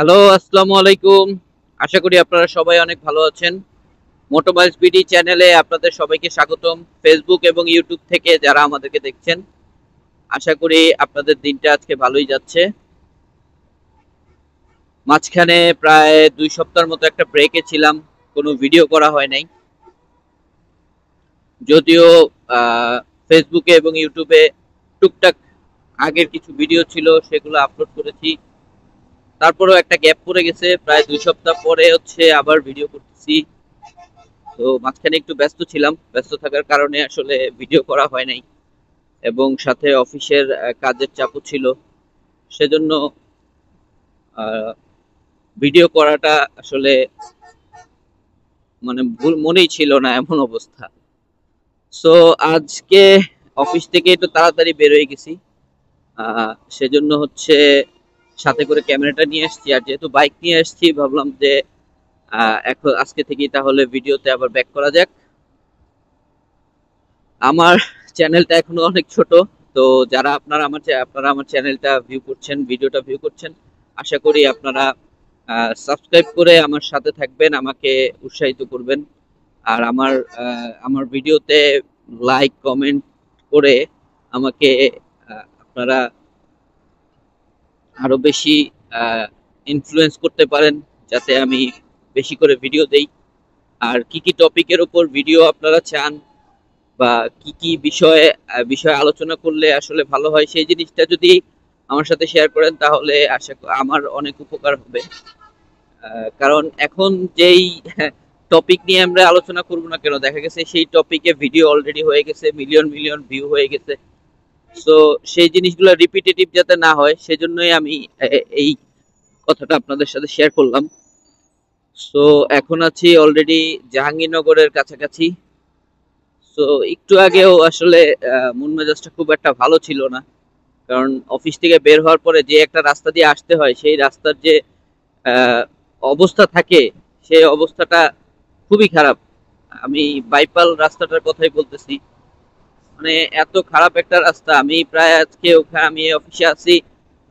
Hello, আসসালামু আলাইকুম। আশা করি আপনারা সবাই অনেক ভালো আছেন। মোটোবাইলস বিডি চ্যানেলে আপনাদের সবাইকে স্বাগতম। ফেসবুক এবং ইউটিউব থেকে যারা আমাদেরকে দেখছেন, আশা করি আপনাদের দিনটা আজকে ভালোই যাচ্ছে। মাঝখানে প্রায় 2 সপ্তাহের মতো একটা ব্রেকে ছিলাম, কোনো ভিডিও করা হয় নাই। যদিও ফেসবুকে এবং ইউটিউবে টুকটাক আগের কিছু ভিডিও ছিল, সেগুলো আপলোড করেছি। তারপরেও একটা গ্যাপ পড়ে গেছে, প্রায় 2 সপ্তাহ পরে আবার ভিডিও করতেছি। তো মাঝখানে একটু ব্যস্ত ছিলাম, ব্যস্ত থাকার কারণে আসলে ভিডিও করা হয় নাই, এবং সাথে অফিসের কাজের চাপও ছিল। সেজন্য ভিডিও করাটা আসলে মানে ভুল মনেই ছিল না, এমন অবস্থা। সো আজকে অফিস থেকে একটু তাড়াতাড়ি বের হয়ে গেছি, সেজন্য সাথে করে ক্যামেরাটা নিয়ে আসছি। আর যেহেতু বাইক নিয়ে আসছি, ভাবলাম যে এখন আজকে থেকেই তাহলে ভিডিওতে আবার ব্যাক করা যাক। আমার চ্যানেলটা এখনো অনেক ছোট, তো যারা আপনারা আমার চ্যানেলটা ভিউ করছেন, ভিডিওটা ভিউ করছেন, আশা করি আপনারা সাবস্ক্রাইব করে আমার সাথে থাকবেন, আমাকে উৎসাহিত করবেন। আর আমার ভিডিওতে লাইক কমেন্ট করে আমাকে আপনারা আরো বেশি ইনফ্লুয়েন্স করতে পারেন, যাতে আমি বেশি করে ভিডিও দেই। আর কি কি টপিকের উপর ভিডিও আপনারা চান, বা কি কি বিষয়ে আলোচনা করলে আসলে ভালো হয়, সেই জিনিসটা যদি আমার সাথে শেয়ার করেন, তাহলে আমার অনেক উপকার হবে। কারণ এখন যেই টপিক নিয়ে আমরা আলোচনা করব না কেন, দেখা গেছে সেই টপিকে ভিডিও অলরেডি হয়ে গেছে, মিলিয়ন মিলিয়ন ভিউ হয়ে গেছে। সো সেই জিনিসগুলো রিপিটেটিভ যাতে না হয়, সেজন্যই আমি এই কথাটা আপনাদের সাথে শেয়ার করলাম। সো এখন আছি অলরেডি জাহাঙ্গীরনগরের কাছাকাছি। তো একটু আগেও আসলে মন মেজাজটা খুব একটা ভালো ছিল না, কারণ অফিস থেকে বের হওয়ার পরে যে একটা রাস্তা দিয়ে আসতে হয়, সেই রাস্তার যে অবস্থা থাকে, সেই অবস্থাটা খুবই খারাপ। আমি বাইপাল রাস্তাটার কথাই বলতেছি। মানে এত খারাপ একটা রাস্তা। আমি অফিসে আছি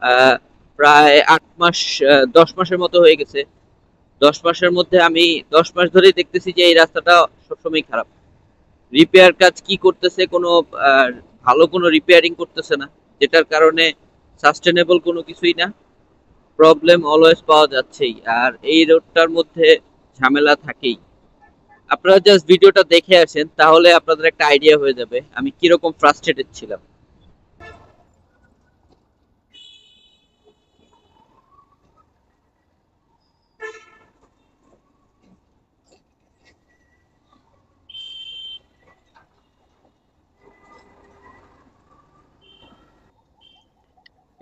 আহ, প্রায় 8 মাস, 10 মাসের মতো হয়ে গেছে। 10 মাসের মধ্যে আমি 10 মাস ধরেই দেখতেছি যে এই রাস্তাটা সবসময় খারাপ। রিপেয়ার কাজ কি করতেছে, কোনো ভালো কোনো রিপেয়ারিং করতেছে না, যেটার কারণে সাস্টেনেবল কোনো কিছুই না। প্রবলেম অলওয়েজ পাওয়া যাচ্ছেই, আর এই রোডটার মধ্যে ঝামেলা থাকেই। আপনারা জাস্ট ভিডিওটা দেখে আসেন, তাহলে আপনাদের একটা আইডিয়া হয়ে যাবে আমি কিরকম ফ্রাস্ট্রেটেড ছিলাম।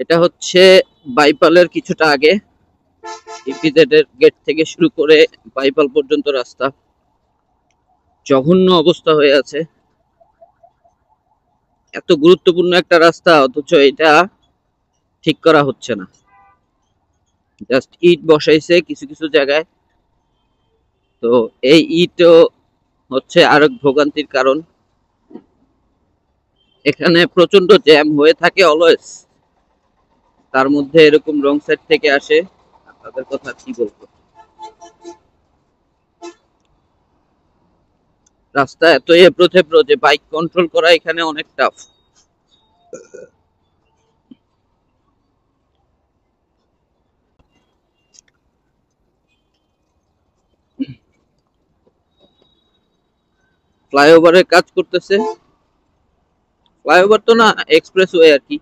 এটা বাইপালের কিছুটা আগে, ইপিজেড এর গেট থেকে শুরু করে বাইপাল পর্যন্ত রাস্তা জঘন্য অবস্থা হয়ে আছে। এত গুরুত্বপূর্ণ একটা রাস্তা, অথচ এটা ঠিক করা হচ্ছে না। জাস্ট ইট বসাইছে কিছু কিছু জায়গায়। তো এই ইটও আরেক ভোগান্তির কারণ। এখানে প্রচন্ড জ্যাম হয়ে থাকে অলওয়েজ, তার মধ্যে এরকম রং সাইড থেকে আসে, তাদের কথা কি বলবো। রাস্তা এত এবড়ো থেবড়ো যে বাইক কন্ট্রোল করা এখানে অনেক টাফ। ফ্লাইওভারের কাজ করতেছে, ফ্লাইওভার তো না, এক্সপ্রেসওয়ে আর কি।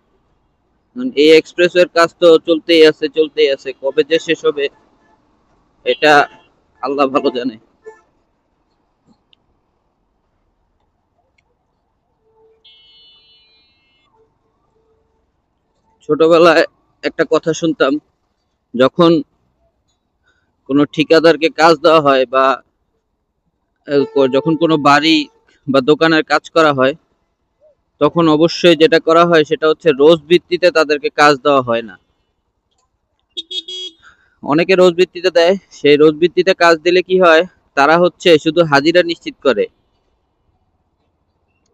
এই এক্সপ্রেসওয়ের কাজ তো চলতেই আছে চলতেই আছে, কবে যে শেষ হবে এটা আল্লাহ ভালো জানে। ছোটবেলায় একটা কথা শুনতাম, যখন কোনো ঠিকাদারকে কাজ দেওয়া হয়, বা যখন কোনো বাড়ি বা দোকানের কাজ করা হয়, তখন অবশ্যই যেটা করা হয় সেটা রোজ ভিত্তিতে তাদেরকে কাজ দেওয়া হয় না। অনেকে রোজ ভিত্তিতে দেয়, সেই রোজ ভিত্তিতে কাজ দিলে কি হয়, তারা শুধু হাজিরা নিশ্চিত করে।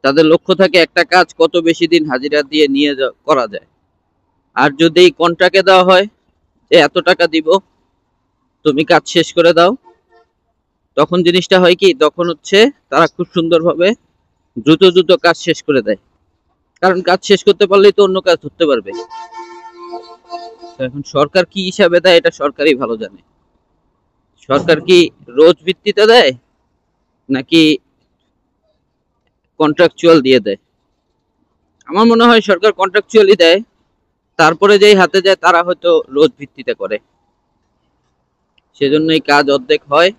তাদের লক্ষ্য থাকে একটা কাজ কত বেশি দিন হাজিরা দিয়ে করা যায়। আর যদি কন্ট্রাক্টে দেওয়া হয় যে এত টাকা দিব, তুমি কাজ শেষ করে দাও, তখন জিনিসটা হয় কি, তখন হচ্ছে তারা খুব সুন্দরভাবে দ্রুত দ্রুত কাজ শেষ করে দেয়, কারণ কাজ শেষ করতে পারলেই তো অন্য কাজ ধরতে পারবে। তো এখন সরকার কি হিসাবে দেয় এটা সরকারই ভালো জানে। সরকার কি রোজ ভিত্তিতে দেয় নাকি কন্ট্রাকচুয়াল দিয়ে দেয়? আমার মনে হয় সরকার কন্ট্রাকচুয়ালি দেয়, তারপরে যেই হাতে যায় তারা হয়তো রোজ ভিত্তিতে করে, সেজন্যই কাজ অর্ধেক হয়,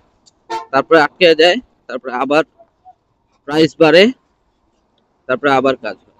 তারপরে আটকে যায়, তারপরে আবার প্রাইস বাড়ে, তারপরে আবার কাজ হয়।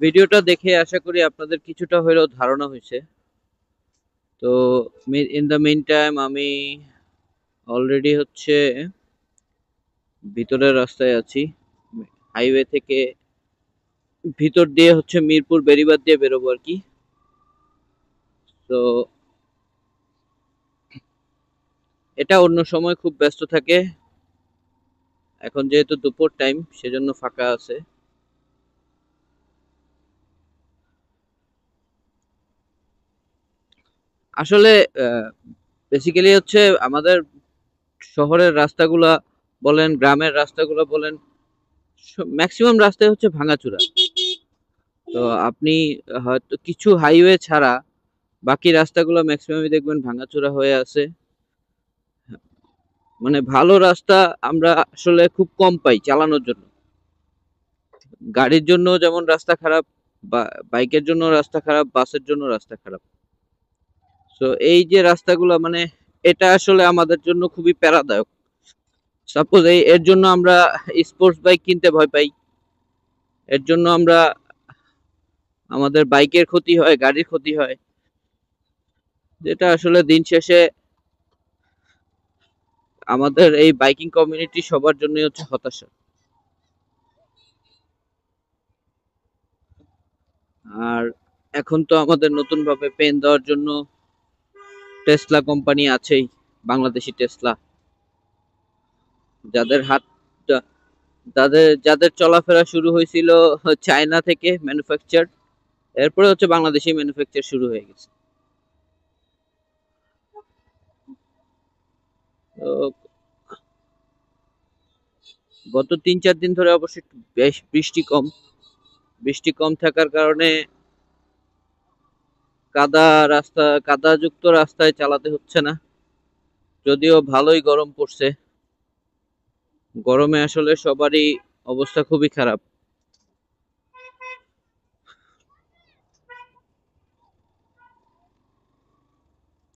ভিডিওটা দেখে আশা করি আপনাদের কিছুটা হলেও ধারণা হয়েছে। তো ইন দ্য মেইন টাইম আমি অলরেডি হচ্ছে ভিতরের রাস্তায় আছি, হাইওয়ে থেকে ভিতর দিয়ে হচ্ছে মিরপুর বেড়িবাঁধ দিয়ে বেরোবো আর কি। তো এটা অন্য সময় খুব ব্যস্ত থাকে, এখন যেহেতু দুপুর টাইম সেজন্য ফাঁকা আছে। আসলে বেসিক্যালি হচ্ছে আমাদের শহরের রাস্তাগুলা বলেন, গ্রামের রাস্তাগুলো বলেন, ম্যাক্সিমাম রাস্তায় হচ্ছে ভাঙাচোরা। তো আপনি হয়তো কিছু হাইওয়ে ছাড়া বাকি রাস্তাগুলো ম্যাক্সিমামই দেখবেন ভাঙাচোরা হয়ে আছে। মানে ভালো রাস্তা আমরা আসলে খুব কম পাই চালানোর জন্য। গাড়ির জন্য যেমন রাস্তা খারাপ, বা বাইকের জন্য রাস্তা খারাপ, বাসের জন্য রাস্তা খারাপ। তো এই যে রাস্তাগুলো মানে এটা আসলে আমাদের জন্য খুবই প্যারাদায়ক। সাপোজ এর জন্য আমরা স্পোর্টস বাইক কিনতে ভয় পাই, এর জন্য আমরা আমাদের বাইকের ক্ষতি হয়, গাড়ির ক্ষতি হয়, যেটা আসলে দিন শেষে আমাদের এই বাইকিং কমিউনিটি সবার জন্যই হচ্ছে হতাশা। আর এখন তো আমাদের নতুন ভাবে পেন দেওয়ার জন্য টেসলা কোম্পানি আছেই, বাংলাদেশি টেসলা, যাদের হাত যাদের যাদের চলাফেরা শুরু হয়েছিল চায়না থেকে ম্যানুফ্যাকচার, এরপরে হচ্ছে বাংলাদেশি ম্যানুফ্যাকচার শুরু হয়ে গেছে। তো গত 3-4 দিন ধরে অবশ্য একটু বেশ বৃষ্টি কম, বৃষ্টি কম থাকার কারণে কাদাযুক্ত রাস্তায় চালাতে হচ্ছে না, যদিও ভালোই গরম পড়ছে। গরমে আসলে সবারই অবস্থা খুবই খারাপ।